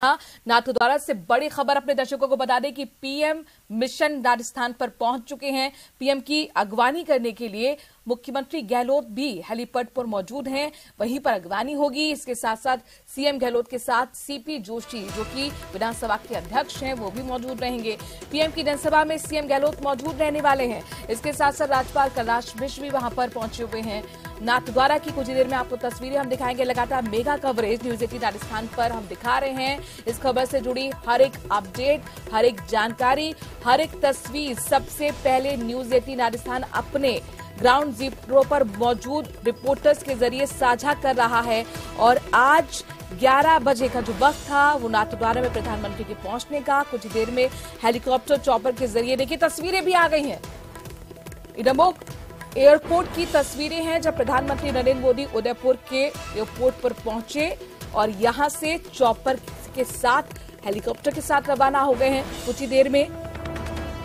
नाथद्वारा से बड़ी खबर अपने दर्शकों को बता दें कि पीएम मिशन राजस्थान पर पहुंच चुके हैं। पीएम की अगवानी करने के लिए मुख्यमंत्री गहलोत भी हेलीपैड पर मौजूद हैं, वहीं पर अगवानी होगी। इसके साथ साथ सीएम गहलोत के साथ सीपी जोशी जो कि विधानसभा के अध्यक्ष हैं वो भी मौजूद रहेंगे। पीएम की जनसभा में सीएम गहलोत मौजूद रहने वाले हैं। इसके साथ साथ राज्यपाल कैलाश मिश्र भी वहां पर पहुंचे हुए हैं। नाथद्वारा की कुछ देर में आपको तस्वीरें हम दिखाएंगे। लगातार मेगा कवरेज न्यूज 18 राजस्थान पर हम दिखा रहे हैं। इस खबर से जुड़ी हर एक अपडेट, हर एक जानकारी, हर एक तस्वीर सबसे पहले न्यूज 18 राजस्थान अपने ग्राउंड जीरो पर मौजूद रिपोर्टर्स के जरिए साझा कर रहा है। और आज 11 बजे का जो वक्त था वो नाथद्वारा में प्रधानमंत्री के पहुंचने का, कुछ देर में हेलीकॉप्टर चॉपर के जरिए देखिए तस्वीरें भी आ गई हैं। डबोक एयरपोर्ट की तस्वीरें हैं जब प्रधानमंत्री नरेंद्र मोदी उदयपुर के एयरपोर्ट पर पहुंचे और यहां से चॉपर के साथ हेलीकॉप्टर के साथ रवाना हो गए हैं। कुछ ही देर में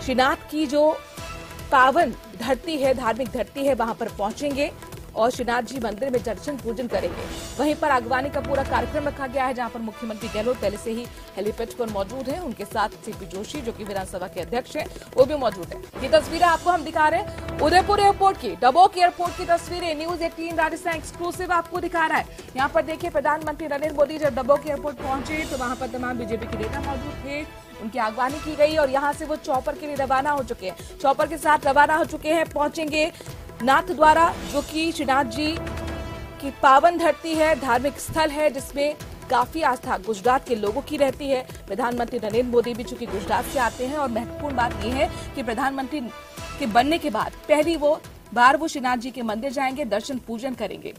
श्रीनाथ की जो पावन धरती है, धार्मिक धरती है, वहां पर पहुंचेंगे और श्रीनाथ जी मंदिर में दर्शन पूजन करेंगे। वहीं पर अगवानी का पूरा कार्यक्रम रखा गया है, जहां पर मुख्यमंत्री गहलोत पहले से ही हेलीपैड पर मौजूद हैं। उनके साथ सीपी जोशी जो कि विधानसभा के अध्यक्ष हैं वो भी मौजूद है। ये तस्वीरें आपको हम दिखा रहे हैं उदयपुर एयरपोर्ट की, डबोक एयरपोर्ट की तस्वीरें न्यूज 18 राजस्थान एक्सक्लूसिव आपको दिखा रहा है। यहाँ पर देखिए प्रधानमंत्री नरेंद्र मोदी जब डबोक एयरपोर्ट पहुंचे तो वहां पर तमाम बीजेपी के नेता मौजूद थे, उनकी अगवानी की गई और यहां से वो चॉपर के लिए रवाना हो चुके हैं। चॉपर के साथ रवाना हो चुके हैं, पहुंचेंगे नाथद्वारा जो कि श्रीनाथ जी की पावन धरती है, धार्मिक स्थल है जिसमें काफी आस्था गुजरात के लोगों की रहती है। प्रधानमंत्री नरेंद्र मोदी भी चूंकि गुजरात से आते हैं और महत्वपूर्ण बात यह है कि प्रधानमंत्री के बनने के बाद पहली बार वो श्रीनाथ जी के मंदिर जाएंगे, दर्शन पूजन करेंगे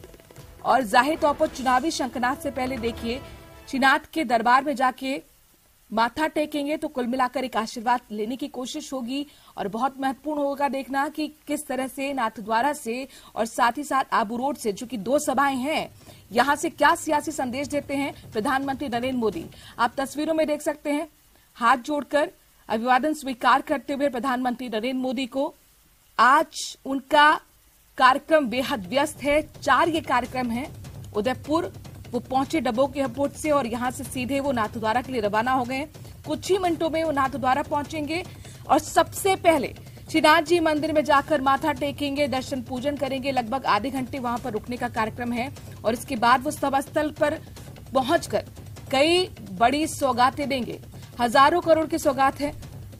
और जाहिर तौर पर चुनावी शंखनाद से पहले देखिए श्रीनाथ के दरबार में जाके माथा टेकेंगे तो कुल मिलाकर एक आशीर्वाद लेने की कोशिश होगी। और बहुत महत्वपूर्ण होगा देखना कि किस तरह से नाथद्वारा से और साथ ही साथ आबू रोड से जो कि 2 सभाएं हैं, यहां से क्या सियासी संदेश देते हैं प्रधानमंत्री नरेंद्र मोदी। आप तस्वीरों में देख सकते हैं, हाथ जोड़कर अभिवादन स्वीकार करते हुए प्रधानमंत्री नरेंद्र मोदी को। आज उनका कार्यक्रम बेहद व्यस्त है, 4 ये कार्यक्रम है। उदयपुर वो पहुंचे डबोक एयरपोर्ट से और यहां से सीधे वो नाथद्वारा के लिए रवाना हो गए। कुछ ही मिनटों में वो नाथद्वारा पहुंचेंगे और सबसे पहले श्रीनाथ जी मंदिर में जाकर माथा टेकेंगे, दर्शन पूजन करेंगे। लगभग आधे घंटे वहां पर रुकने का कार्यक्रम है और इसके बाद वो सभा स्थल पर पहुंचकर कई बड़ी सौगातें देंगे। हजारों करोड़ की सौगात है,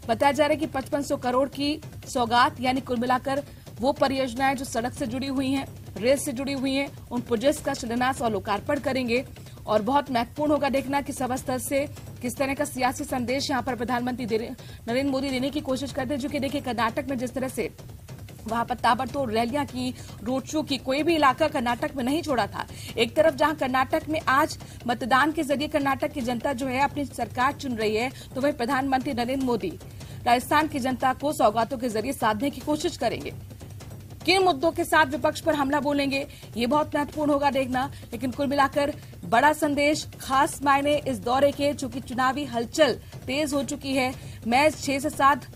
बताया जा रहा है कि 5500 करोड़ की सौगात, यानी कुल मिलाकर वो परियोजनाएं जो सड़क से जुड़ी हुई हैं, रेल से जुड़ी हुई हैं, उन प्रोजेक्ट्स का शिलान्यास और लोकार्पण करेंगे। और बहुत महत्वपूर्ण होगा देखना कि सभा स्थल से किस तरह का सियासी संदेश यहां पर प्रधानमंत्री नरेंद्र मोदी देने की कोशिश करते हैं। जो कि देखिए कर्नाटक में जिस तरह से वहां पर ताबड़तोड़ रैलियां की, रोड शो की, कोई भी इलाका कर्नाटक में नहीं छोड़ा था। एक तरफ जहां कर्नाटक में आज मतदान के जरिए कर्नाटक की जनता जो है अपनी सरकार चुन रही है, तो वही प्रधानमंत्री नरेंद्र मोदी राजस्थान की जनता को सौगातों के जरिए साधने की कोशिश करेंगे। किन मुद्दों के साथ विपक्ष पर हमला बोलेंगे ये बहुत महत्वपूर्ण होगा देखना। लेकिन कुल मिलाकर बड़ा संदेश, खास मायने इस दौरे के, चूंकि चुनावी हलचल तेज हो चुकी है। मैच 6 से 7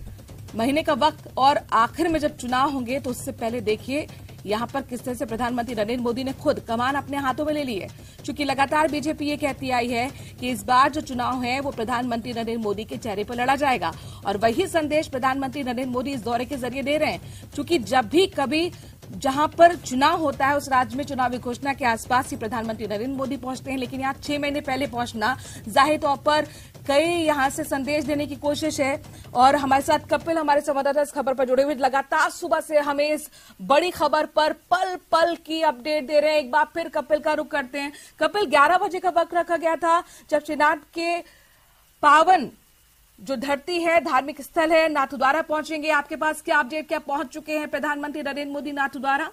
महीने का वक्त और आखिर में जब चुनाव होंगे तो उससे पहले देखिए यहां पर किस तरह से प्रधानमंत्री नरेंद्र मोदी ने खुद कमान अपने हाथों में ले ली है। चूंकि लगातार बीजेपी ये कहती आई है कि इस बार जो चुनाव है वो प्रधानमंत्री नरेंद्र मोदी के चेहरे पर लड़ा जाएगा और वही संदेश प्रधानमंत्री नरेंद्र मोदी इस दौरे के जरिए दे रहे हैं। चूंकि जब भी कभी जहां पर चुनाव होता है उस राज्य में चुनावी घोषणा के आसपास ही प्रधानमंत्री नरेंद्र मोदी पहुंचते हैं, लेकिन यहाँ 6 महीने पहले पहुंचना जाहिर तौर पर कई यहां से संदेश देने की कोशिश है। और हमारे साथ कपिल, हमारे संवाददाता, इस खबर पर जुड़े हुए लगातार सुबह से हमें इस बड़ी खबर पर पल पल की अपडेट दे रहे हैं। एक बार फिर कपिल का रुख करते हैं। कपिल, 11 बजे का वक्त रखा गया था जब श्रीनाथ के पावन जो धरती है, धार्मिक स्थल है, नाथद्वारा पहुंचेंगे। आपके पास क्या अपडेट, क्या पहुंच चुके हैं प्रधानमंत्री नरेंद्र मोदी नाथद्वारा?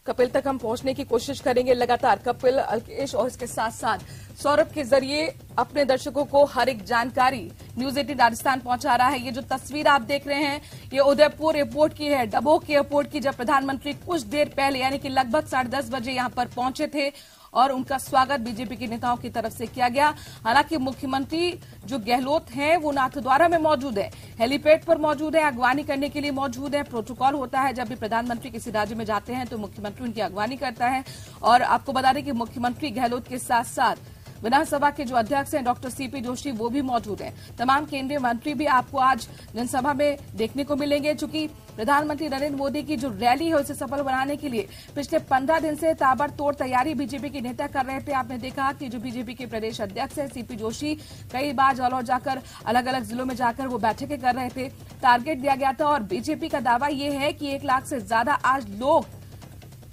कपिल तक हम पहुंचने की कोशिश करेंगे लगातार। कपिल, अल्केश और इसके साथ साथ सौरभ के जरिए अपने दर्शकों को हर एक जानकारी न्यूज 18 राजस्थान पहुंचा रहा है। ये जो तस्वीर आप देख रहे हैं ये उदयपुर एयरपोर्ट की है, डबोक एयरपोर्ट की, जब प्रधानमंत्री कुछ देर पहले यानी कि लगभग 10:30 बजे यहां पर पहुंचे थे और उनका स्वागत बीजेपी के नेताओं की तरफ से किया गया। हालांकि मुख्यमंत्री जो गहलोत हैं वो नाथद्वारा में मौजूद है, हेलीपैड पर मौजूद है, अगवानी करने के लिए मौजूद है। प्रोटोकॉल होता है जब भी प्रधानमंत्री किसी राज्य में जाते हैं तो मुख्यमंत्री उनकी अगवानी करता है। और आपको बता दें कि मुख्यमंत्री गहलोत के साथ साथ विधानसभा के जो अध्यक्ष हैं डॉक्टर सीपी जोशी वो भी मौजूद हैं। तमाम केंद्रीय मंत्री भी आपको आज जनसभा में देखने को मिलेंगे। चूंकि प्रधानमंत्री नरेंद्र मोदी की जो रैली है उसे सफल बनाने के लिए पिछले 15 दिन से ताबड़तोड़ तैयारी बीजेपी के नेता कर रहे थे। आपने देखा कि जो बीजेपी के प्रदेश अध्यक्ष है सीपी जोशी कई बार जालौर जाकर अलग अलग जिलों में जाकर वो बैठकें कर रहे थे। टारगेट दिया गया था और बीजेपी का दावा यह है कि 1 लाख से ज्यादा आज लोग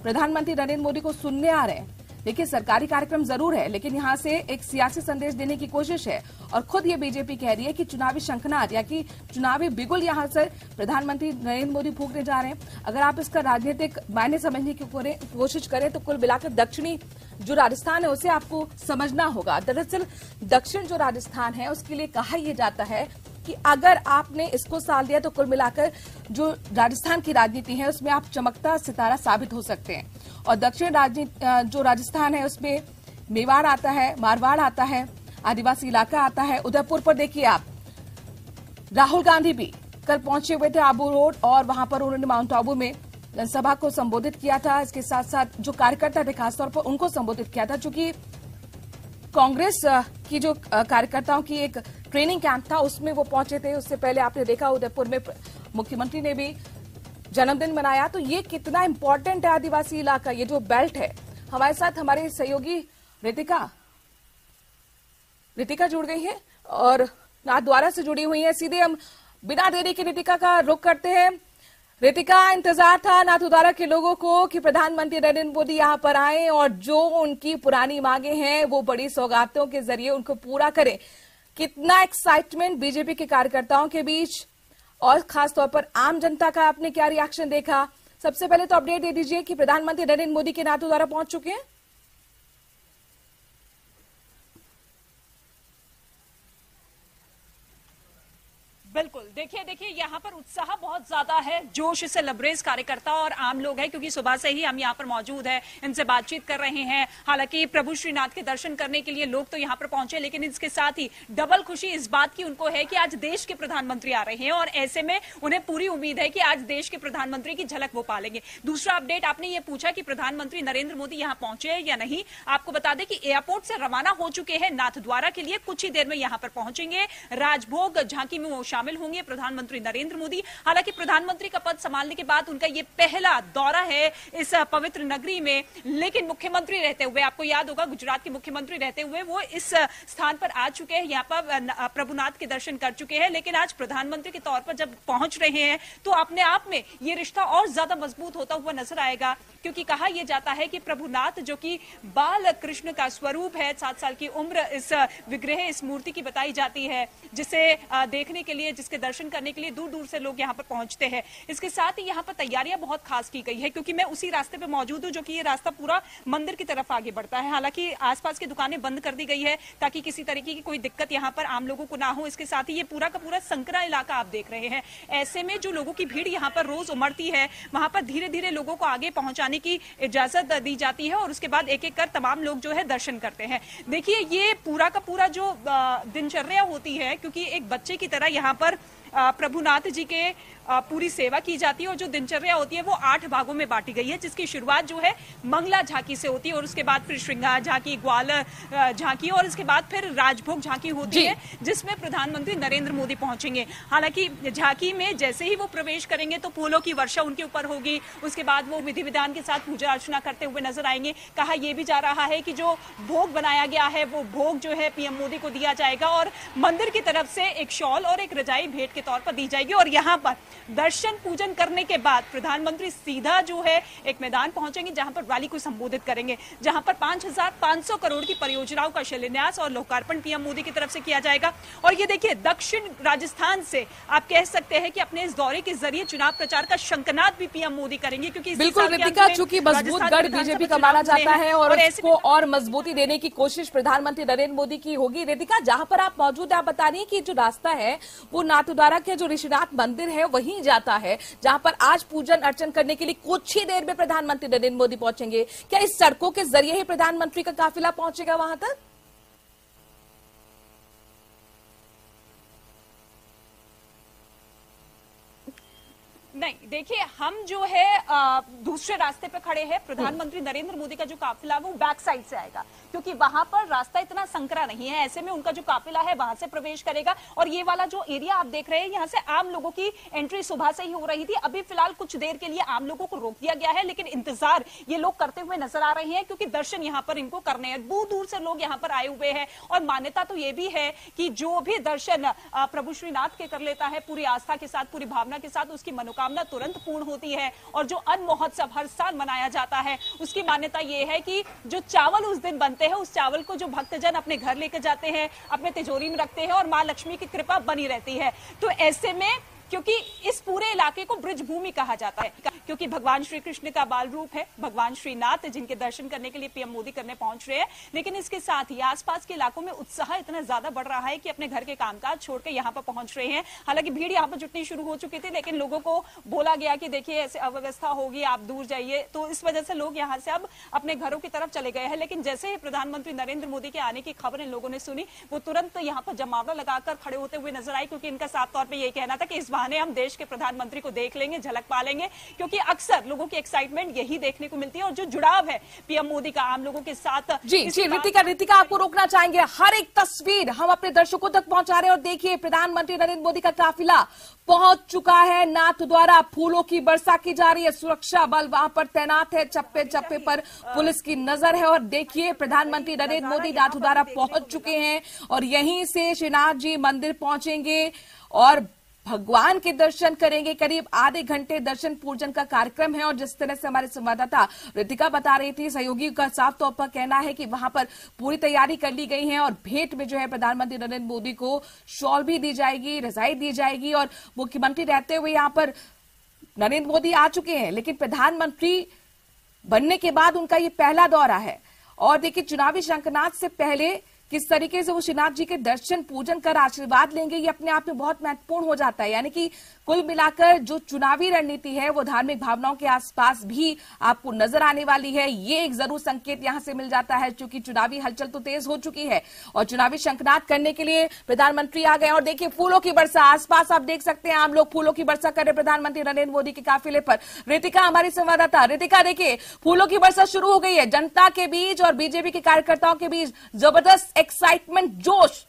प्रधानमंत्री नरेंद्र मोदी को सुनने आ रहे हैं। देखिए, सरकारी कार्यक्रम जरूर है लेकिन यहां से एक सियासी संदेश देने की कोशिश है और खुद ये बीजेपी कह रही है कि चुनावी शंखनाद या कि चुनावी बिगुल यहां से प्रधानमंत्री नरेंद्र मोदी फूंकने जा रहे हैं। अगर आप इसका राजनीतिक मायने समझने की कोशिश करें तो कुल मिलाकर दक्षिणी जो राजस्थान है उसे आपको समझना होगा। दरअसल दक्षिण जो राजस्थान है उसके लिए कहा यह जाता है कि अगर आपने इसको साल दिया तो कुल मिलाकर जो राजस्थान की राजनीति है उसमें आप चमकता सितारा साबित हो सकते हैं। और दक्षिण जो राजस्थान है उसमें मेवाड़ आता है, मारवाड़ आता है, आदिवासी इलाका आता है। उदयपुर पर देखिए आप, राहुल गांधी भी कल पहुंचे हुए थे आबू रोड और वहां पर उन्होंने माउंट आबू में जनसभा को संबोधित किया था। इसके साथ साथ जो कार्यकर्ता थे खासतौर पर उनको संबोधित किया था। चूंकि कांग्रेस की जो कार्यकर्ताओं की एक ट्रेनिंग कैंप था उसमें वो पहुंचे थे। उससे पहले आपने देखा उदयपुर में मुख्यमंत्री ने भी जन्मदिन मनाया। तो ये कितना इंपॉर्टेंट है आदिवासी इलाका, ये जो बेल्ट है। हमारे साथ हमारे सहयोगी रितिका जुड़ गई है और नाथद्वारा से जुड़ी हुई है। सीधे हम बिना देरी के रितिका का रुख करते हैं। रितिका, इंतजार था नाथद्वारा के लोगों को कि प्रधानमंत्री नरेंद्र मोदी यहां पर आए और जो उनकी पुरानी मांगे हैं वो बड़ी सौगातों के जरिए उनको पूरा करें। कितना एक्साइटमेंट बीजेपी के कार्यकर्ताओं के बीच और खासतौर पर आम जनता का आपने क्या रिएक्शन देखा? सबसे पहले तो अपडेट दे दीजिए कि प्रधानमंत्री नरेंद्र मोदी के नाथद्वारा पहुंच चुके हैं। बिल्कुल, देखिए यहाँ पर उत्साह बहुत ज्यादा है, जोश से लबरेज कार्यकर्ता और आम लोग हैं क्योंकि सुबह से ही हम यहाँ पर मौजूद हैं, इनसे बातचीत कर रहे हैं। हालांकि प्रभु श्रीनाथ के दर्शन करने के लिए लोग तो यहाँ पर पहुंचे, लेकिन इसके साथ ही डबल खुशी इस बात की उनको है कि आज देश के प्रधानमंत्री आ रहे हैं और ऐसे में उन्हें पूरी उम्मीद है कि आज देश के प्रधानमंत्री की झलक वो पालेंगे। दूसरा अपडेट, आपने ये पूछा कि प्रधानमंत्री नरेंद्र मोदी यहाँ पहुंचे या नहीं। आपको बता दें कि एयरपोर्ट से रवाना हो चुके हैं नाथद्वारा के लिए, कुछ ही देर में यहाँ पर पहुंचेंगे। राजभोग झांकी में वो शामिल होंगे प्रधानमंत्री नरेंद्र मोदी। हालांकि प्रधानमंत्री का पद संभालने के बाद उनका ये पहला दौरा है इस पवित्र नगरी में, लेकिन मुख्यमंत्री रहते हुए, आपको याद होगा गुजरात के मुख्यमंत्री रहते हुए वो इस स्थान पर आ चुके हैं, यहाँ पर प्रभुनाथ के दर्शन कर चुके हैं। लेकिन आज प्रधानमंत्री के तौर पर जब पहुंच रहे हैं तो अपने आप में ये रिश्ता और ज्यादा मजबूत होता हुआ नजर आएगा, क्योंकि कहा यह जाता है कि प्रभुनाथ जो कि बाल कृष्ण का स्वरूप है, 7 साल की उम्र इस विग्रह, इस मूर्ति की बताई जाती है, जिसे देखने के लिए, जिसके दर्शन करने के लिए दूर दूर से लोग यहाँ पर पहुंचते हैं। इसके साथ ही यहाँ पर तैयारियां बहुत खास की गई है, क्योंकि मैं उसी रास्ते पे मौजूद हूँ जो कि ये रास्ता पूरा मंदिर की तरफ आगे बढ़ता है। हालांकि आसपास की दुकानें बंद कर दी गई है ताकि किसी तरीके की कोई दिक्कत यहाँ पर आम लोगों को ना हो। इसके साथ ही ये पूरा का पूरा संकरा इलाका आप देख रहे हैं। ऐसे में जो लोगों की भीड़ यहाँ पर रोज उमड़ती है, वहां पर धीरे धीरे लोगों को आगे पहुंचाने की इजाजत दी जाती है और उसके बाद एक एक कर तमाम लोग जो है दर्शन करते हैं। देखिए, ये पूरा का पूरा जो दिनचर्या होती है, क्योंकि एक बच्चे की तरह यहाँ पर प्रभुनाथ जी के पूरी सेवा की जाती है और जो दिनचर्या होती है वो 8 भागों में बांटी गई है, जिसकी शुरुआत जो है मंगला झांकी से होती है और उसके बाद फिर श्रृंगार झांकी, ग्वालियर झांकी और इसके बाद फिर राजभोग झांकी होती है, जिसमें प्रधानमंत्री नरेंद्र मोदी पहुंचेंगे। हालांकि झांकी में जैसे ही वो प्रवेश करेंगे तो फूलों की वर्षा उनके ऊपर होगी, उसके बाद वो विधि विधान के साथ पूजा अर्चना करते हुए नजर आएंगे। कहा यह भी जा रहा है कि जो भोग बनाया गया है वो भोग जो है पीएम मोदी को दिया जाएगा और मंदिर की तरफ से एक शॉल और एक रजाई भेंट के तौर पर दी जाएगी। और यहाँ पर दर्शन पूजन करने के बाद प्रधानमंत्री सीधा जो है एक मैदान पहुंचेंगे जहां पर रैली को संबोधित करेंगे, जहां पर 5,500 करोड़ की परियोजनाओं का शिलान्यास और लोकार्पण पीएम मोदी की तरफ से किया जाएगा। और ये देखिए, दक्षिण राजस्थान से आप कह सकते हैं कि अपने इस दौरे के जरिए चुनाव प्रचार का शंखनाद भी पीएम मोदी करेंगे, क्योंकि बिल्कुल रितिका, चूंकि मजबूत गढ़ बीजेपी का माना जाता है और इसको और मजबूती देने की कोशिश प्रधानमंत्री नरेंद्र मोदी की होगी। रितिका, जहां पर आप मौजूद हैं, आप बता रही हैं कि जो रास्ता है वो वो नाथद्वारा के जो ऋषिनाथ मंदिर है वहीं जाता है, जहां पर आज पूजन अर्चन करने के लिए कुछ ही देर में प्रधानमंत्री नरेंद्र मोदी पहुंचेंगे। क्या इस सड़कों के जरिए ही प्रधानमंत्री का काफिला पहुंचेगा वहां तक? नहीं, देखिए हम जो है दूसरे रास्ते पे खड़े हैं। प्रधानमंत्री नरेंद्र मोदी का जो काफिला वो बैक साइड से आएगा, क्योंकि वहां पर रास्ता इतना संकरा नहीं है। ऐसे में उनका जो काफिला है वहां से प्रवेश करेगा। और ये वाला जो एरिया आप देख रहे हैं, यहाँ से आम लोगों की एंट्री सुबह से ही हो रही थी। अभी फिलहाल कुछ देर के लिए आम लोगों को रोक दिया गया है, लेकिन इंतजार ये लोग करते हुए नजर आ रहे हैं, क्योंकि दर्शन यहाँ पर इनको करने हैं। दूर दूर से लोग यहाँ पर आए हुए हैं। और मान्यता तो ये भी है कि जो भी दर्शन प्रभु श्रीनाथ के कर लेता है पूरी आस्था के साथ, पूरी भावना के साथ, उसकी मनोकामना तुरंत पूर्ण होती है। और जो अन्न महोत्सव हर साल मनाया जाता है, उसकी मान्यता यह है कि जो चावल उस दिन बनते हैं, उस चावल को जो भक्तजन अपने घर लेकर जाते हैं, अपने तिजोरी में रखते हैं और मां लक्ष्मी की कृपा बनी रहती है। तो ऐसे में, क्योंकि इस पूरे इलाके को ब्रज भूमि कहा जाता है, क्योंकि भगवान श्री कृष्ण का बाल रूप है भगवान श्रीनाथ, जिनके दर्शन करने के लिए पीएम मोदी करने पहुंच रहे हैं। लेकिन इसके साथ ही आसपास के इलाकों में उत्साह इतना ज्यादा बढ़ रहा है कि अपने घर के कामकाज छोड़कर यहाँ पर पहुंच रहे हैं। हालांकि भीड़ यहाँ पर जुटनी शुरू हो चुकी थी, लेकिन लोगों को बोला गया कि देखिए ऐसे अव्यवस्था होगी, आप दूर जाइए। तो इस वजह से लोग यहाँ से अब अपने घरों की तरफ चले गए हैं। लेकिन जैसे ही प्रधानमंत्री नरेंद्र मोदी के आने की खबर इन लोगों ने सुनी, वो तुरंत यहाँ पर जमावड़ा लगाकर खड़े होते हुए नजर आए, क्योंकि इनका साफ तौर पर यह कहना था कि इस बहाने हम देश के प्रधानमंत्री को देख लेंगे, झलक पा लेंगे। क्योंकि अक्सर लोगों की एक्साइटमेंट यही देखने को मिलती है, और जो जुड़ाव है पीएम मोदी का आम लोगों के साथ। जी रितिका आपको रोकना चाहेंगे। हर एक तस्वीर हम अपने दर्शकों तक पहुंचा रहे हैं, और देखिए प्रधानमंत्री नरेंद्र मोदी का काफिला पहुंच चुका है नाथद्वारा। फूलों की वर्षा की जा रही है, सुरक्षा बल वहां पर तैनात है, चप्पे चप्पे पर पुलिस की नजर है। और देखिए प्रधानमंत्री नरेंद्र मोदी नाथद्वारा पहुंच चुके हैं, और यहीं से श्रीनाथ जी मंदिर पहुंचेंगे और भगवान के दर्शन करेंगे। करीब आधे घंटे दर्शन पूजन का कार्यक्रम है। और जिस तरह से हमारे संवाददाता रितिका बता रही थी, सहयोगी का साफ तौर पर कहना है कि वहां पर पूरी तैयारी कर ली गई है, और भेंट में जो है प्रधानमंत्री नरेंद्र मोदी को शॉल भी दी जाएगी, रजाई दी जाएगी। और मुख्यमंत्री रहते हुए यहां पर नरेंद्र मोदी आ चुके हैं, लेकिन प्रधानमंत्री बनने के बाद उनका ये पहला दौरा है। और देखिए चुनावी शंखनाद से पहले किस तरीके से वो श्रीनाथ जी के दर्शन पूजन कर आशीर्वाद लेंगे, ये अपने आप में बहुत महत्वपूर्ण हो जाता है। यानी कि कुल मिलाकर जो चुनावी रणनीति है वो धार्मिक भावनाओं के आसपास भी आपको नजर आने वाली है। ये एक जरूर संकेत यहां से मिल जाता है, क्योंकि चुनावी हलचल तो तेज हो चुकी है और चुनावी शंखनाद करने के लिए प्रधानमंत्री आ गए। और देखिए फूलों की वर्षा आसपास आप देख सकते हैं, आम लोग फूलों की वर्षा कर रहे प्रधानमंत्री नरेंद्र मोदी के काफिले पर। रितिका हमारी संवाददाता, रितिका देखिए फूलों की वर्षा शुरू हो गई है जनता के बीच और बीजेपी के कार्यकर्ताओं के बीच। जबरदस्त एक्साइटमेंट, जोश।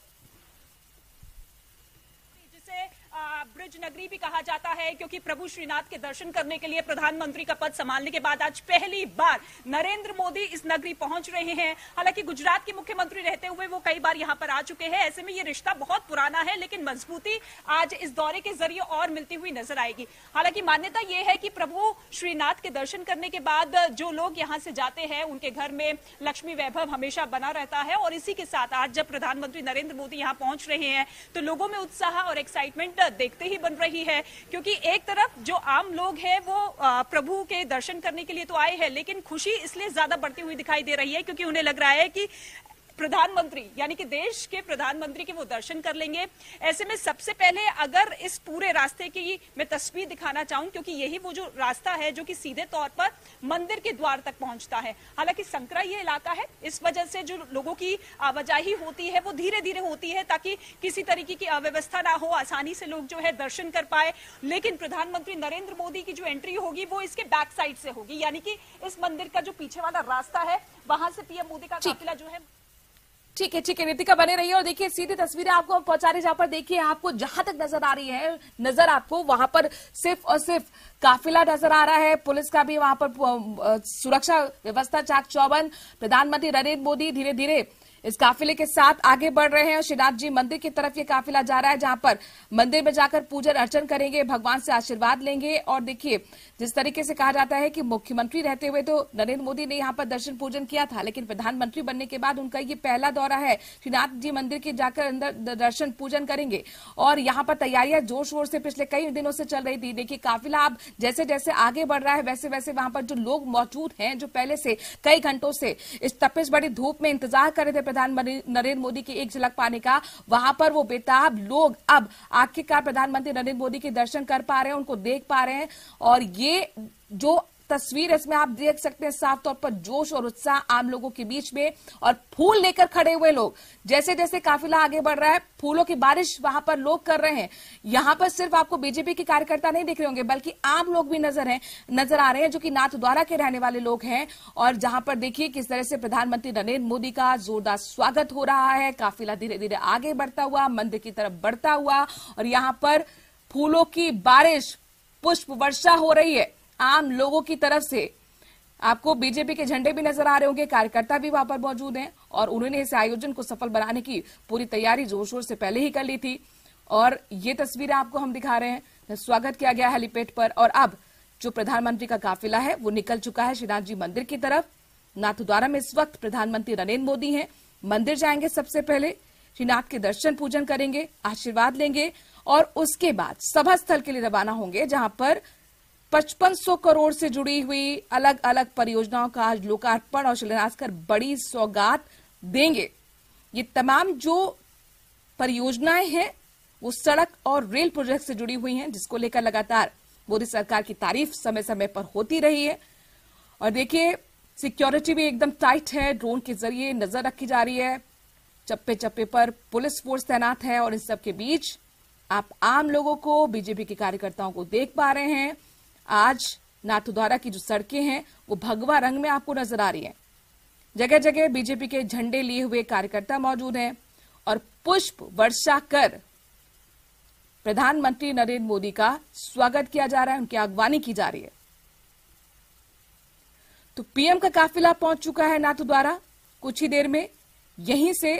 ब्रज नगरी भी कहा जाता है, क्योंकि प्रभु श्रीनाथ के दर्शन करने के लिए प्रधानमंत्री का पद संभालने के बाद आज पहली बार नरेंद्र मोदी इस नगरी पहुंच रहे हैं। हालांकि गुजरात के मुख्यमंत्री रहते हुए वो कई बार यहां पर आ चुके हैं। ऐसे में ये रिश्ता बहुत पुराना है, लेकिन मजबूती आज इस दौरे के जरिए और मिलती हुई नजर आएगी। हालांकि मान्यता यह है कि प्रभु श्रीनाथ के दर्शन करने के बाद जो लोग यहां से जाते हैं उनके घर में लक्ष्मी वैभव हमेशा बना रहता है। और इसी के साथ आज जब प्रधानमंत्री नरेंद्र मोदी यहां पहुंच रहे हैं तो लोगों में उत्साह और एक्साइटमेंट देखते ही बन रही है, क्योंकि एक तरफ जो आम लोग हैं वो प्रभु के दर्शन करने के लिए तो आए हैं, लेकिन खुशी इसलिए ज्यादा बढ़ती हुई दिखाई दे रही है क्योंकि उन्हें लग रहा है कि प्रधानमंत्री यानी कि देश के प्रधानमंत्री के वो दर्शन कर लेंगे। ऐसे में सबसे पहले अगर इस पूरे रास्ते की मैं तस्वीर दिखाना चाहूं, क्योंकि यही वो जो रास्ता है जो कि सीधे तौर पर मंदिर के द्वार तक पहुंचता है। हालांकि संकरा ये इलाका है, इस वजह से जो लोगों की आवाजाही होती है वो धीरे धीरे होती है, ताकि किसी तरीके की अव्यवस्था ना हो, आसानी से लोग जो है दर्शन कर पाए। लेकिन प्रधानमंत्री नरेंद्र मोदी की जो एंट्री होगी वो इसके बैक साइड से होगी, यानी कि इस मंदिर का जो पीछे वाला रास्ता है वहां से पीएम मोदी का काफिला जो है। ठीक है रितिका बने रही है। और देखिए सीधी तस्वीरें आपको पहुंचा रही, जहां पर देखिए आपको जहां तक नजर आ रही है, नजर आपको वहां पर सिर्फ और सिर्फ काफिला नजर आ रहा है। पुलिस का भी वहां पर सुरक्षा व्यवस्था चाक चौबंद। प्रधानमंत्री नरेंद्र मोदी धीरे धीरे इस काफिले के साथ आगे बढ़ रहे हैं। श्रीनाथ जी मंदिर की तरफ ये काफिला जा रहा है, जहां पर मंदिर में जाकर पूजन अर्चन करेंगे, भगवान से आशीर्वाद लेंगे। और देखिए जिस तरीके से कहा जाता है कि मुख्यमंत्री रहते हुए तो नरेंद्र मोदी ने यहां पर दर्शन पूजन किया था, लेकिन प्रधानमंत्री बनने के बाद उनका ये पहला दौरा है। श्रीनाथ जी मंदिर के जाकर अंदर दर्शन पूजन करेंगे और यहाँ पर तैयारियां जोर शोर से पिछले कई दिनों से चल रही थी। देखिए काफिला अब जैसे जैसे आगे बढ़ रहा है वैसे वैसे वहां पर जो लोग मौजूद हैं, जो पहले से कई घंटों से इस तपिश बड़ी धूप में इंतजार कर रहे थे प्रधानमंत्री नरेंद्र मोदी की एक झलक पाने का। वहां पर वो बेताब लोग अब आखिरकार प्रधानमंत्री नरेंद्र मोदी के दर्शन कर पा रहे हैं, उनको देख पा रहे हैं। और ये जो तस्वीर इसमें आप देख सकते हैं साफ तौर पर जोश और उत्साह आम लोगों के बीच में, और फूल लेकर खड़े हुए लोग। जैसे जैसे काफिला आगे बढ़ रहा है, फूलों की बारिश वहां पर लोग कर रहे हैं। यहां पर सिर्फ आपको बीजेपी के कार्यकर्ता नहीं दिख रहे होंगे, बल्कि आम लोग भी नजर आ रहे हैं, जो कि नाथद्वारा के रहने वाले लोग हैं। और जहां पर देखिए किस तरह से प्रधानमंत्री नरेंद्र मोदी का जोरदार स्वागत हो रहा है। काफिला धीरे धीरे आगे बढ़ता हुआ, मंदिर की तरफ बढ़ता हुआ, और यहां पर फूलों की बारिश, पुष्प वर्षा हो रही है आम लोगों की तरफ से। आपको बीजेपी के झंडे भी नजर आ रहे होंगे, कार्यकर्ता भी वहां पर मौजूद हैं, और उन्होंने इस आयोजन को सफल बनाने की पूरी तैयारी जोर शोर से पहले ही कर ली थी। और ये तस्वीरें आपको हम दिखा रहे हैं। स्वागत किया गया हेलीपैड पर, और अब जो प्रधानमंत्री का काफिला है वो निकल चुका है श्रीनाथ जी मंदिर की तरफ। नाथद्वारा में इस वक्त प्रधानमंत्री नरेंद्र मोदी हैं। मंदिर जाएंगे, सबसे पहले श्रीनाथ के दर्शन पूजन करेंगे, आशीर्वाद लेंगे, और उसके बाद सभा स्थल के लिए रवाना होंगे, जहां पर 5500 करोड़ से जुड़ी हुई अलग अलग परियोजनाओं का आज लोकार्पण और शिलान्यास कर बड़ी सौगात देंगे। ये तमाम जो परियोजनाएं हैं वो सड़क और रेल प्रोजेक्ट से जुड़ी हुई हैं, जिसको लेकर लगातार मोदी सरकार की तारीफ समय समय पर होती रही है। और देखिए सिक्योरिटी भी एकदम टाइट है, ड्रोन के जरिए नजर रखी जा रही है, चप्पे चप्पे पर पुलिस फोर्स तैनात है। और इन सब के बीच आप आम लोगों को, बीजेपी के कार्यकर्ताओं को देख पा रहे हैं। आज नाथद्वारा की जो सड़कें हैं वो भगवा रंग में आपको नजर आ रही हैं। जगह जगह बीजेपी के झंडे लिए हुए कार्यकर्ता मौजूद हैं, और पुष्प वर्षा कर प्रधानमंत्री नरेंद्र मोदी का स्वागत किया जा रहा है, उनकी अगवानी की जा रही है। तो पीएम का काफिला पहुंच चुका है नाथद्वारा। कुछ ही देर में यहीं से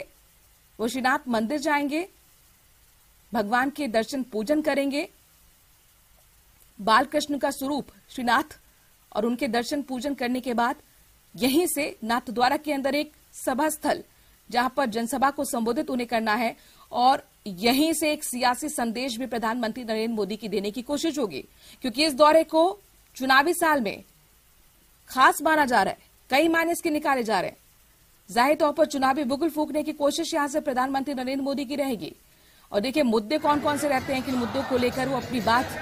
वो श्रीनाथ मंदिर जाएंगे, भगवान के दर्शन पूजन करेंगे। बालकृष्ण का स्वरूप श्रीनाथ, और उनके दर्शन पूजन करने के बाद यहीं से नाथद्वारा के अंदर एक सभा स्थल, जहां पर जनसभा को संबोधित उन्हें करना है, और यहीं से एक सियासी संदेश भी प्रधानमंत्री नरेंद्र मोदी की देने की कोशिश होगी। क्योंकि इस दौरे को चुनावी साल में खास माना जा रहा है, कई मायने इसके निकाले जा रहे हैं। जाहिर तौर पर चुनावी बुगल फूंकने की कोशिश यहां से प्रधानमंत्री नरेंद्र मोदी की रहेगी। और देखिए मुद्दे कौन कौन से रहते हैं, किन मुद्दों को लेकर वो अपनी बात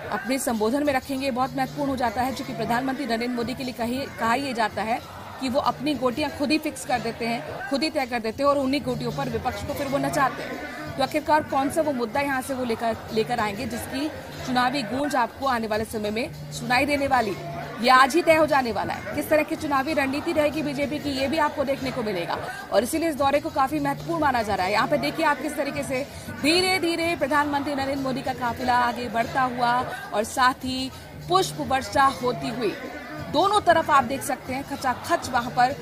अपने संबोधन में रखेंगे, बहुत महत्वपूर्ण हो जाता है। क्योंकि प्रधानमंत्री नरेंद्र मोदी के लिए कहा यह जाता है कि वो अपनी गोटियां खुद ही फिक्स कर देते हैं, खुद ही तय कर देते हैं, और उन्हीं गोटियों पर विपक्ष को फिर वो नचाते हैं। तो आखिरकार कौन सा वो मुद्दा यहां से वो लेकर आएंगे जिसकी चुनावी गूंज आपको आने वाले समय में सुनाई देने वाली, ये आज ही तय हो जाने वाला है। किस तरह की चुनावी रणनीति रहेगी बीजेपी की, ये भी आपको देखने को मिलेगा, और इसीलिए इस दौरे को काफी महत्वपूर्ण माना जा रहा है। यहाँ पे देखिए आप किस तरीके से धीरे धीरे प्रधानमंत्री नरेंद्र मोदी का काफिला आगे बढ़ता हुआ, और साथ ही पुष्प वर्षा होती हुई दोनों तरफ आप देख सकते हैं खचाखच वहां पर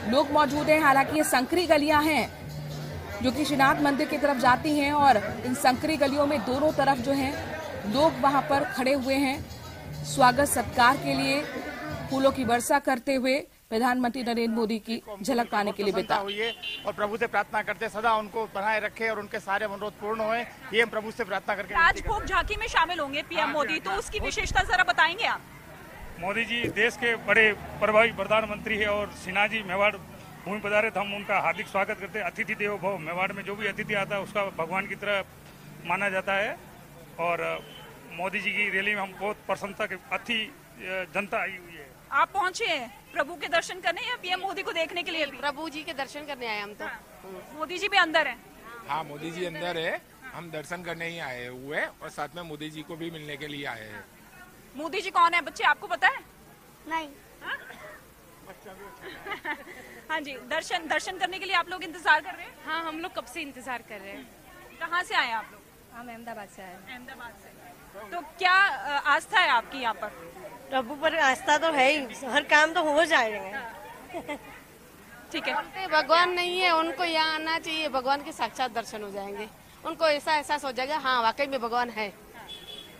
लोग मौजूद हैं। हालांकि ये संकरी गलियां हैं जो कि श्रीनाथ मंदिर की तरफ जाती हैं, और इन संकरी गलियों में दोनों तरफ जो हैं लोग वहां पर खड़े हुए हैं स्वागत सत्कार के लिए, फूलों की वर्षा करते हुए प्रधानमंत्री नरेंद्र मोदी की झलक पाने के लिए बेताब हुई है। और प्रभु से प्रार्थना करते सदा उनको बनाए रखे और उनके सारे मनोरथ पूर्ण होए, ये हम प्रभु से प्रार्थना करके। राजभोग झांकी में शामिल होंगे पीएम मोदी, तो उसकी विशेषता जरा बताएंगे आप? मोदी जी देश के बड़े प्रभावी प्रधानमंत्री है, और सिन्हा जी मेवाड़ भूमि पधारे तो हम उनका हार्दिक स्वागत करते हैं। अतिथि देवो भव, मेवाड़ में जो भी अतिथि आता है उसका भगवान की तरह माना जाता है। और मोदी जी की रैली में हम बहुत प्रसन्नता के अति जनता आई हुई है। आप पहुंचे हैं प्रभु के दर्शन करने या पीएम मोदी को देखने के लिए? प्रभु जी के दर्शन करने आए हम तो। मोदी जी भी अंदर हैं? हाँ, मोदी जी अंदर है, हम दर्शन करने ही आए हुए हैं, और साथ में मोदी जी को भी मिलने के लिए आए हैं। मोदी जी कौन है बच्चे, आपको पता है? नहीं। हाँ जी, दर्शन करने के लिए आप लोग इंतजार कर रहे हैं? हाँ, हम लोग कब से इंतजार कर रहे हैं। कहाँ से आए आप लोग? हम अहमदाबाद से आए। अहमदाबाद से। तो क्या आस्था है आपकी यहाँ पर? प्रभु पर आस्था तो है ही, हर काम तो हो जाएंगे। ठीक है। भगवान नहीं है, उनको यहाँ आना चाहिए, भगवान के साक्षात दर्शन हो जाएंगे, उनको ऐसा एहसास हो जाएगा हाँ वाकई में भगवान है।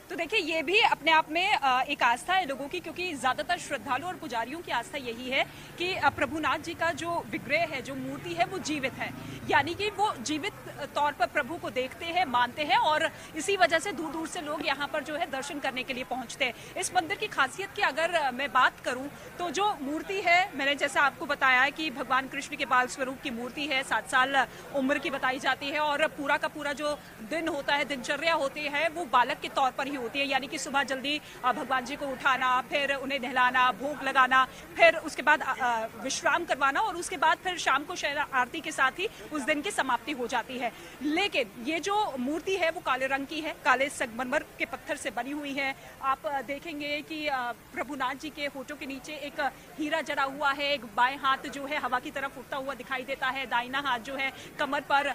तो देखिए ये भी अपने आप में एक आस्था है लोगों की, क्योंकि ज्यादातर श्रद्धालु और पुजारियों की आस्था यही है कि प्रभुनाथ जी का जो विग्रह है, जो मूर्ति है वो जीवित है, यानी कि वो जीवित तौर पर प्रभु को देखते हैं, मानते हैं और इसी वजह से दूर दूर से लोग यहाँ पर जो है दर्शन करने के लिए पहुंचते हैं। इस मंदिर की खासियत की अगर मैं बात करूं तो जो मूर्ति है, मैंने जैसा आपको बताया है कि भगवान कृष्ण के बाल स्वरूप की मूर्ति है, 7 साल उम्र की बताई जाती है और पूरा का पूरा जो दिन होता है, दिनचर्या होती है, वो बालक के तौर पर ही होती है। यानी कि सुबह जल्दी भगवान जी को उठाना, फिर उन्हें नहलाना, भोग लगाना, फिर उसके बाद विश्राम करवाना और उसके बाद फिर शाम को शहर आरती के साथ ही उस दिन की समाप्ति हो जाती है। लेकिन ये जो मूर्ति है वो काले रंग की है, काले संगमरमर के पत्थर से बनी हुई है। आप देखेंगे कि प्रभुनाथ जी के होठों के नीचे एक हीरा जड़ा हुआ है, एक बाएं हाथ जो है हवा की तरफ उठता हुआ दिखाई देता है, दाहिना हाथ जो है कमर पर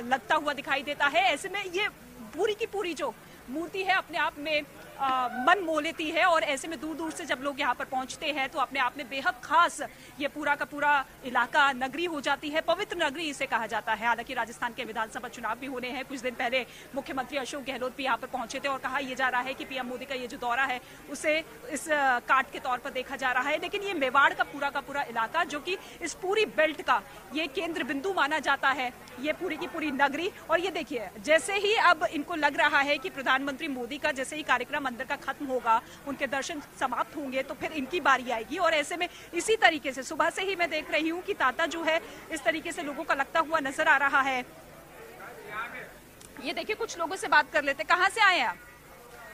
लगता हुआ दिखाई देता है। ऐसे में ये पूरी की पूरी जो मूर्ति है अपने आप में मन मोह लेती है और ऐसे में दूर दूर से जब लोग यहाँ पर पहुंचते हैं तो अपने आप में बेहद खास ये पूरा का पूरा इलाका नगरी हो जाती है, पवित्र नगरी इसे कहा जाता है। हालांकि राजस्थान के विधानसभा चुनाव भी होने हैं, कुछ दिन पहले मुख्यमंत्री अशोक गहलोत भी यहाँ पर पहुंचे थे और कहा यह जा रहा है कि पीएम मोदी का ये जो दौरा है उसे इस काट के तौर पर देखा जा रहा है। लेकिन ये मेवाड़ का पूरा इलाका जो कि इस पूरी बेल्ट का ये केंद्र बिंदु माना जाता है, ये पूरी की पूरी नगरी। और ये देखिए जैसे ही अब इनको लग रहा है कि प्रधानमंत्री मोदी का जैसे ही कार्यक्रम अंदर का खत्म होगा, उनके दर्शन समाप्त होंगे तो फिर इनकी बारी आएगी। और ऐसे में इसी तरीके से सुबह से ही मैं देख रही हूँ कि तांता जो है इस तरीके से लोगों का लगता हुआ नजर आ रहा है। ये देखिए कुछ लोगों से बात कर लेते। कहाँ से आए आप?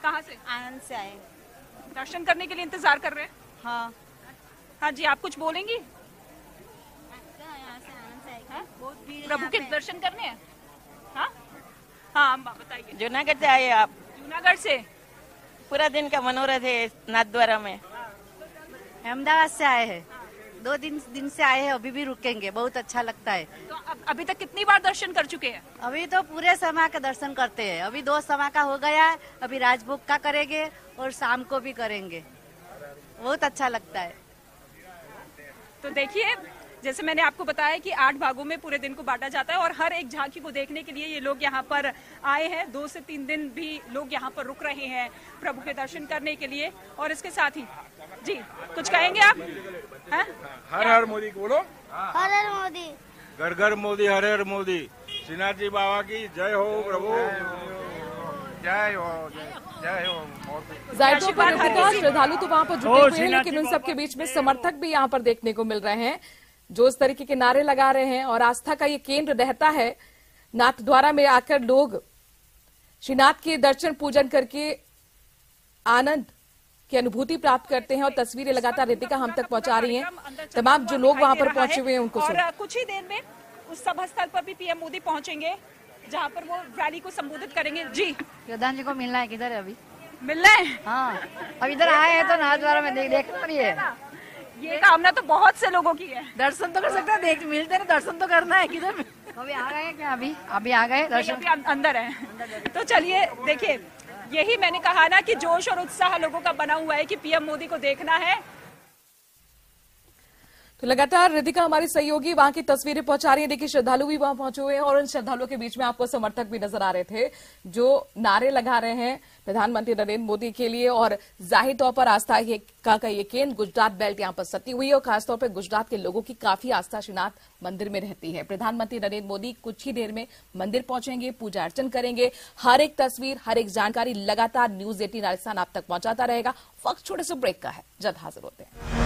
कहाँ से? आनंद से आए। दर्शन करने के लिए इंतजार कर रहे हैं? हाँ हाँ जी, आप कुछ बोलेंगी? यहाँ से आनंद से आए। बहुत भीड़ प्रभु के दर्शन करने हैं? हाँ हाँ बताइए। जूनागढ़ से आए आप? जूनागढ़ से पूरा दिन का मनोरथ है नाथद्वारा में। अहमदाबाद से आए हैं, 2 दिन से आए हैं, अभी भी रुकेंगे, बहुत अच्छा लगता है। तो अभी तक कितनी बार दर्शन कर चुके हैं? अभी तो पूरे समय का दर्शन करते हैं, अभी 2 समय का हो गया है, अभी राजभोग का करेंगे और शाम को भी करेंगे, बहुत अच्छा लगता है। तो देखिए जैसे मैंने आपको बताया कि 8 भागों में पूरे दिन को बांटा जाता है और हर एक झांकी को देखने के लिए ये लोग यहाँ पर आए हैं। 2 से 3 दिन भी लोग यहाँ पर रुक रहे हैं प्रभु के दर्शन करने के लिए। और इसके साथ ही जी कुछ कहेंगे आप? हर हर मोदी बोलो। हर हर मोदी, घर घर मोदी, हर हर मोदी। श्रीनाथ जी बाबा की जय हो प्रभु, जय हो, जय हो। जायरों पर श्रद्धालु तो वहां पर जुटे हुए हैं, लेकिन उन सबके बीच में समर्थक भी यहाँ पर देखने को मिल रहे हैं जो इस तरीके के नारे लगा रहे हैं। और आस्था का ये केंद्र रहता है। नाथद्वारा में आकर लोग श्रीनाथ के दर्शन पूजन करके आनंद की अनुभूति प्राप्त करते हैं और तस्वीरें लगातार रितिका हम तक पहुंचा रही हैं। तमाम जो लोग वहां पर पहुंचे हुए हैं उनको और कुछ ही देर में उस सभा स्थल पर भी पीएम मोदी पहुंचेंगे जहां पर वो रैली को संबोधित करेंगे। जी प्रधान जी को मिलना है, किधर है अभी? मिलना है? हाँ, अब इधर आए हैं तो नाथद्वारा में देख रही है। ये कामना तो बहुत से लोगों की है। दर्शन तो कर सकते हैं, देख मिलते ना, दर्शन तो करना है। किधर अभी आ गए क्या? अभी आ गए दर्शन, अंदर है। तो चलिए देखिए, यही मैंने कहा ना कि जोश और उत्साह लोगों का बना हुआ है कि पीएम मोदी को देखना है। तो लगातार रितिका हमारी सहयोगी वहां की तस्वीरें पहुंचा रही है। देखिए श्रद्धालु भी वहां पहुंचे हुए हैं और उन श्रद्धालुओं के बीच में आपको समर्थक भी नजर आ रहे थे जो नारे लगा रहे हैं प्रधानमंत्री नरेंद्र मोदी के लिए। और जाहिर तौर पर आस्था का ये केंद्र गुजरात बेल्ट यहां पर सटी हुई है और खासतौर पर गुजरात के लोगों की काफी आस्था श्रीनाथ मंदिर में रहती है। प्रधानमंत्री नरेंद्र मोदी कुछ ही देर में मंदिर पहुंचेंगे, पूजा अर्चन करेंगे। हर एक तस्वीर, हर एक जानकारी लगातार न्यूज 18 राजस्थान आप तक पहुंचाता रहेगा। वक्त छोटे से ब्रेक का है, जल्द हाजिर होते हैं।